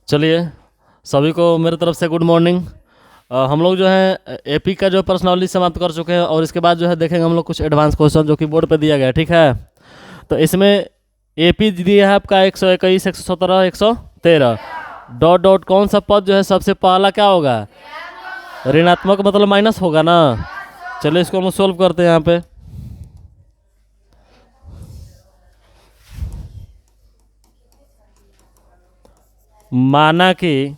चलिए, सभी को मेरे तरफ से गुड मॉर्निंग। हम लोग जो है एपी का जो पर्सनालिटी समाप्त कर चुके हैं और इसके बाद जो है देखेंगे हम लोग कुछ एडवांस क्वेश्चन जो कि बोर्ड पे दिया गया है, ठीक है। तो इसमें एपी दिया है आपका 121, 117, 113। डॉट डॉट कौन सा पद जो है सबसे पहला क्या होगा? ऋणात्मक, मतलब माइनस होगा ना। चलिए इसको हम सोल्व करते हैं यहाँ पे। माना कि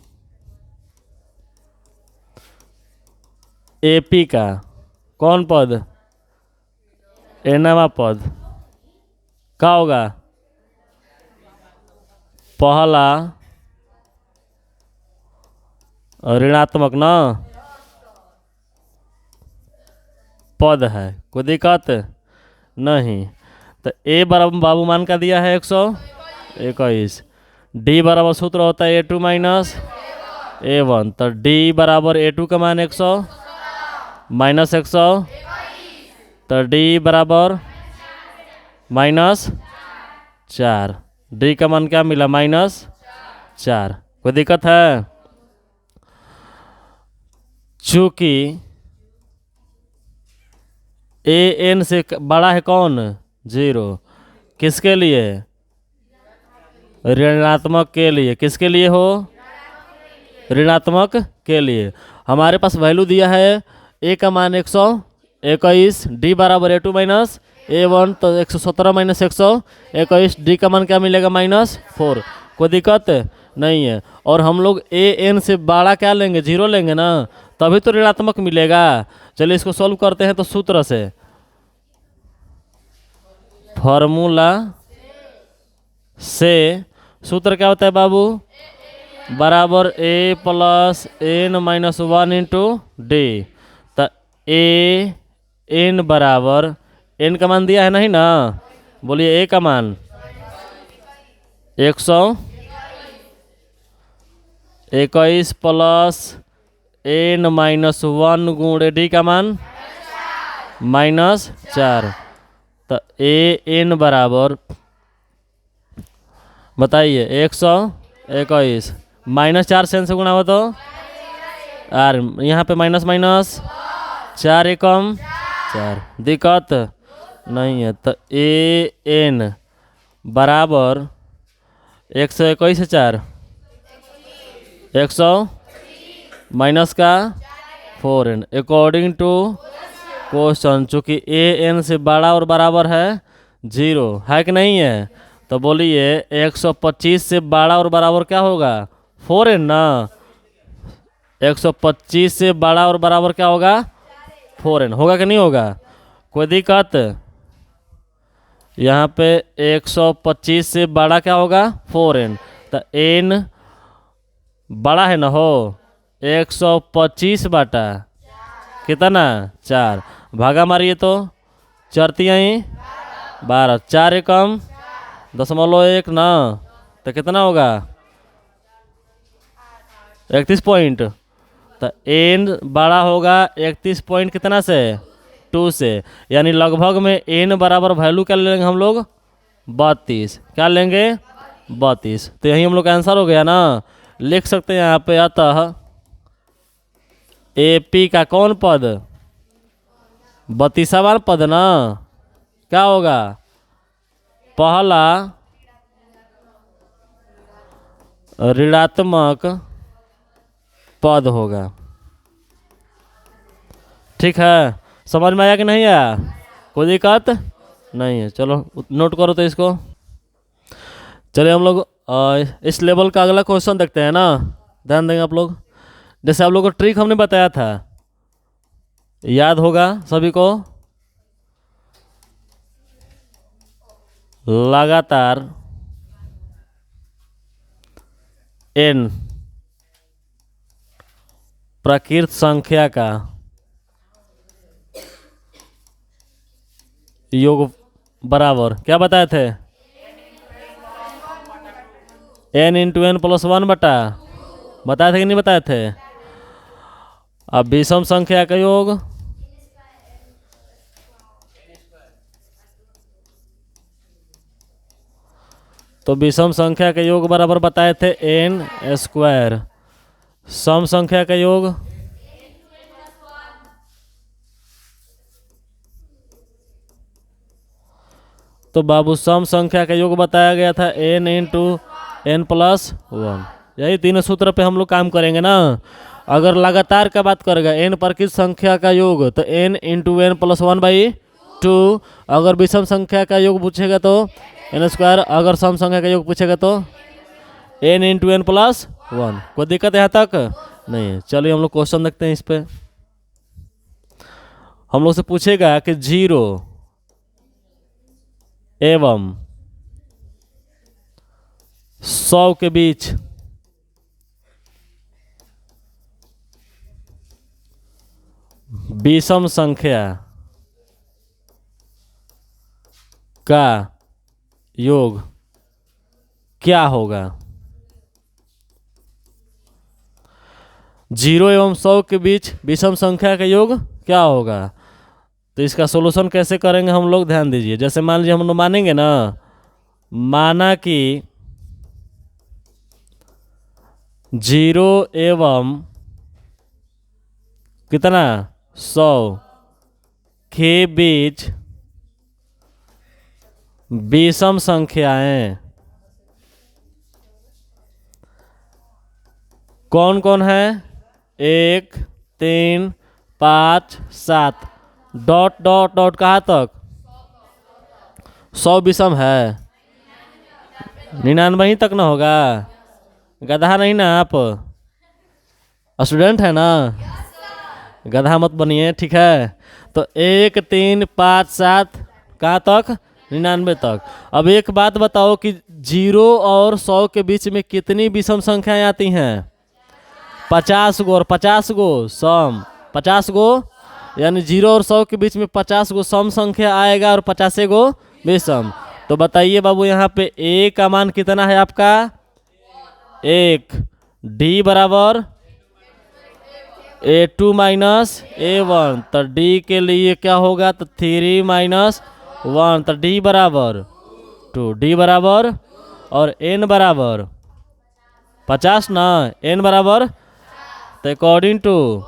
एपी का कौन पद, एनवा पद क्या होगा? पहला ऋणात्मक ना पद है, कोई दिक्कत नहीं। तो ए बराबर बाबू मान का दिया है 121। डी बराबर सूत्र होता है A2 माइनस A1। तो डी बराबर A2 का मान 100 माइनस 100। तो डी बराबर -4। डी का मान क्या मिला? -4। कोई दिक्कत है? चूंकि ए एन से बड़ा है कौन? 0। किसके लिए? ऋणात्मक के लिए। किसके लिए हो? ऋणात्मक के लिए। हमारे पास वैल्यू दिया है ए का मान 121, डी बराबर A2 माइनस A1। तो 117 माइनस 121, डी का मान क्या मिलेगा? -4। कोई दिक्कत नहीं है। और हम लोग ए एन से बड़ा क्या लेंगे? 0 लेंगे ना, तभी तो ऋणात्मक मिलेगा। चलिए इसको सॉल्व करते हैं। तो सूत्र से, फॉर्मूला से सूत्र क्या होता है बाबू? बराबर A plus N minus 1 into D. तो ए एन बराबर एन का मान दिया है नहीं ना, बोलिए ए का मान 121 प्लस एन माइनस 1 गुणे डी का मान -4। तो ए एन बराबर बताइए 121 -4 से n से गुणा हो तो आर, यहाँ पे माइनस माइनस 4 एकम 4। दिक्कत नहीं है। तो ए एन बराबर 121 से 4 100 माइनस का 4n अकॉर्डिंग टू क्वेश्चन। चूँकि ए एन से बड़ा और बराबर है 0, है कि नहीं है? तो बोलिए 125 से बड़ा और बराबर क्या होगा? 4n ना। 125 से बड़ा और बराबर क्या होगा? 4n होगा कि नहीं होगा? कोई दिक्कत? यहाँ पे 125 से बड़ा क्या होगा? 4n। तो n बड़ा है ना हो 125 बटा कितना? 4। भागा मारिए तो 4 ही 12, 4 एकम 0.1 ना। तो कितना होगा? 31 पॉइंट। तो एन बड़ा होगा 31 पॉइंट कितना से? 2 से। यानी लगभग में एन बराबर वैल्यू क्या लेंगे हम लोग? 32। क्या लेंगे? 32। तो यही हम लोग का आंसर हो गया ना। लिख सकते हैं यहाँ पे, अतः एपी का कौन पद? 32वां पद ना। क्या होगा? पहला ऋणात्मक पद होगा। ठीक है, समझ में आया कि नहीं आया? कोई दिक्कत नहीं है। चलो नोट करो तो इसको। चलिए हम लोग इस लेवल का अगला क्वेश्चन देखते हैं ना। ध्यान देंगे आप लोग। जैसे आप लोग को ट्रिक हमने बताया था, याद होगा सभी को। लगातार n प्रकृत संख्या का योग बराबर क्या बताए थे? n इंटू एन प्लस 1 बटा, बताए थे कि नहीं बताए थे? अब विषम संख्या का योग तो विषम संख्या के योग बराबर बताए थे n स्क्वायर, सम संख्या का योग तो बाबू सम संख्या का योग बताया गया था n इंटू n प्लस 1। यही तीनों सूत्र पे हम लोग काम करेंगे ना। अगर लगातार का बात करेगा n पर किस संख्या का योग तो n इंटू n प्लस 1/2। अगर विषम संख्या का योग पूछेगा तो n स्क्वायर, अगर सम संख्या का योग पूछेगा तो n इंटू n प्लस 1। कोई दिक्कत यहाँ तक नहीं है। चलिए हम लोग क्वेश्चन देखते हैं। इस पे हम लोग से पूछेगा कि 0 एवं 100 के बीच विषम संख्या का योग क्या होगा। 0 एवं 100 के बीच विषम संख्या का योग क्या होगा। तो इसका सॉल्यूशन कैसे करेंगे हम लोग, ध्यान दीजिए। जैसे मान लीजिए हम लोग मानेंगे ना, माना कि 0 एवं कितना 100 के बीच विषम संख्याएं कौन कौन है, 1 3 5 7 डॉट डॉट डॉट कहाँ तक 100 विषम है। 99 ही तक ना होगा, गधा नहीं ना आप, स्टूडेंट है ना, गधा मत बनिए, ठीक है। तो 1 3 5 7 कहाँ तक 99 तक। अब एक बात बताओ कि 0 और 100 के बीच में कितनी विषम संख्याएं आती हैं, 50 गो, और 50 गो सम, 50 गो, यानी 0 और 100 के बीच में 50 गो सम संख्या आएगा और 50 गो विषम। तो बताइए बाबू यहाँ पे a का मान कितना है आपका 1, d बराबर a2 माइनस a1, तो d के लिए क्या होगा तो 3 माइनस 1, तो d बराबर 2, d बराबर और n बराबर 50 ना, n बराबर, तो अकॉर्डिंग टू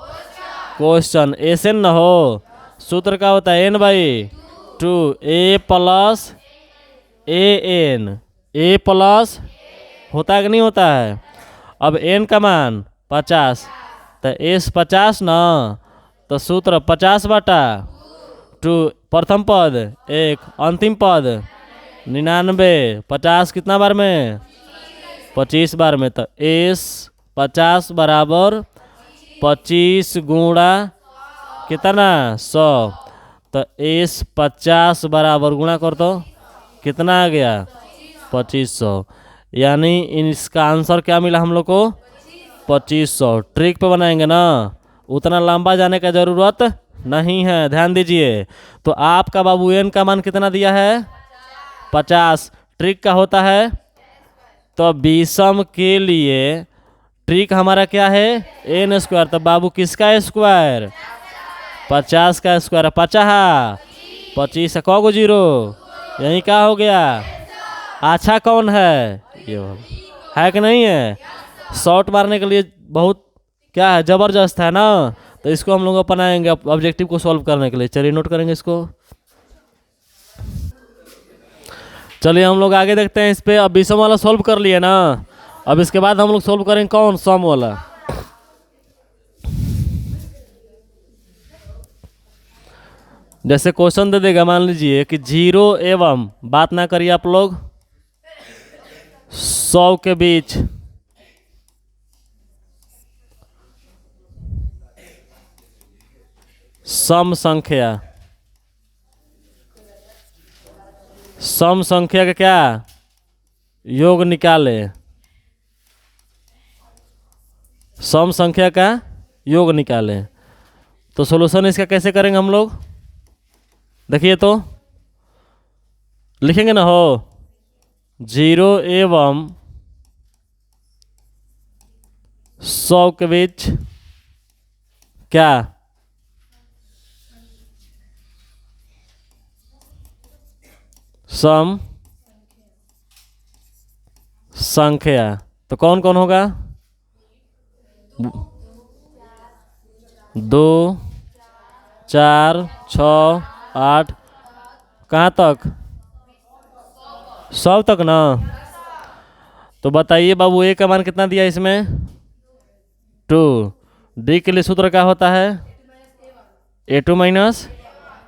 क्वेश्चन एसएन न हो, सूत्र का होता है n/2 a plus an, a plus होता है कि नहीं होता है। अब n का मान 50, तो s 50 ना, तो सूत्र 50/2, प्रथम पद 1, अंतिम पद 99, 50 कितना बार में 25 बार में, तो s 50 बराबर 25 गुणा कितना 100, तो s 50 बराबर गुणा कर दो कितना आ गया 2500। यानी इसका आंसर क्या मिला हम लोग को 2500। ट्रिक पे बनाएंगे ना, उतना लंबा जाने का ज़रूरत नहीं है, ध्यान दीजिए। तो आपका बाबू n का मान कितना दिया है 50, ट्रिक का होता है। तो विषम के लिए ट्रिक हमारा क्या है n स्क्वायर, तो बाबू किसका स्क्वायर 50 का स्क्वायर, 50 25 क गो 0, यही क्या हो गया। अच्छा कौन है ये है कि नहीं है, शॉर्ट मारने के लिए बहुत क्या है ज़बरदस्त है ना। तो इसको हम लोग अपनाएंगे ऑब्जेक्टिव को सॉल्व करने के लिए। चलिए नोट करेंगे इसको। चलिए हम लोग आगे देखते हैं इस पे। अब विषम वाला सॉल्व कर लिए ना, अब इसके बाद हम लोग सॉल्व करेंगे कौन सम वाला। जैसे क्वेश्चन दे देगा, मान लीजिए कि 0 एवं, बात ना करिए आप लोग, 100 के बीच सम संख्या, सम संख्या का क्या योग निकाले, सम संख्या का योग निकाले। तो सॉल्यूशन इसका कैसे करेंगे हम लोग, देखिए तो लिखेंगे ना हो 0 एवं 100 के बीच क्या सम संख्या। तो कौन कौन होगा? 2, 4, 6, 8, कहाँ तक? 100 तक ना। तो बताइए बाबू ए का मान कितना दिया इसमें? 2। डी के लिए सूत्र क्या होता है? A2 माइनस,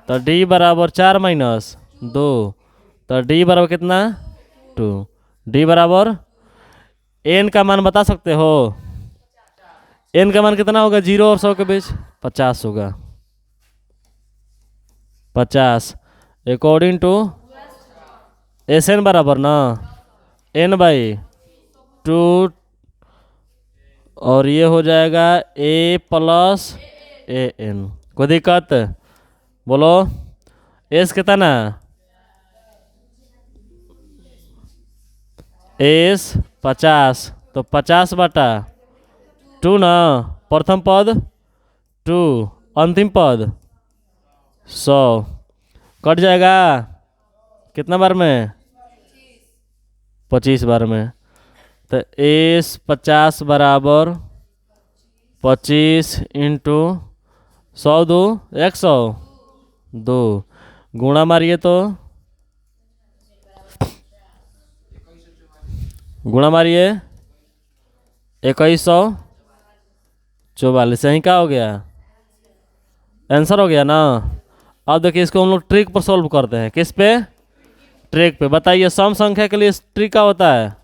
तो डी बराबर 4 माइनस 2, तो डी बराबर कितना? 2। डी बराबर एन का मान बता सकते हो? एन का मान कितना होगा 0 और 100 के बीच? 50 होगा। 50 अकॉर्डिंग टू एस एन बराबर ना n बाई 2, और ये हो जाएगा a प्लस ए एन। कोई दिक्कत? बोलो। एस कितना? एस 50, तो 50/2 ना। प्रथम पद 2, अंतिम पद 100, कट जाएगा कितना बार में? 25 बार में। तो एस 50 बराबर 25 इंटू 100 2 102, गुणा मारिए तो गुणा मारिए 2144। यहीं क्या हो गया? आंसर हो गया ना। अब देखिए इसको हम लोग ट्रिक पर सॉल्व करते हैं। किस पे? ट्रिक पे। बताइए सम संख्या के लिए ट्रिक क्या होता है?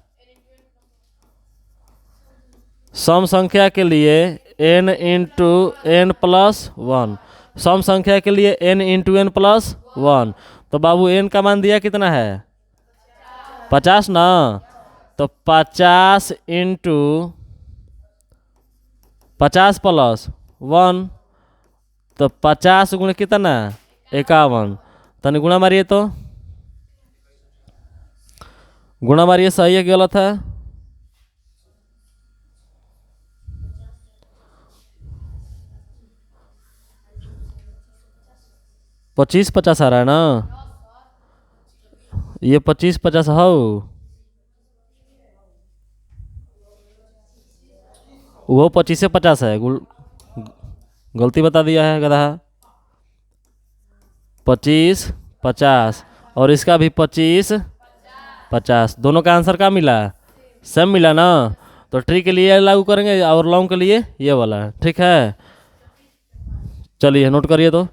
सम संख्या के लिए n इंटू एन प्लस 1, सम संख्या के लिए n इंटू एन प्लस 1। तो बाबू n का मान दिया कितना है? 50 ना। तो 50 इंटू 50 प्लस 1, तो 50 गुणे कितना? 51। तनी गुणा मारिए तो, गुणा मारिए। सही है कि गलत है? पच्चीस 50 आ रहा है ना। ये 25 50 हो, वो 25 से 50 है। गलती बता दिया है गधा। 25 50 और इसका भी 25 50, दोनों का आंसर क्या मिला? सेम मिला ना। तो ट्री के लिए लागू करेंगे और लॉन्ग के लिए ये वाला। ठीक है, चलिए नोट करिए तो।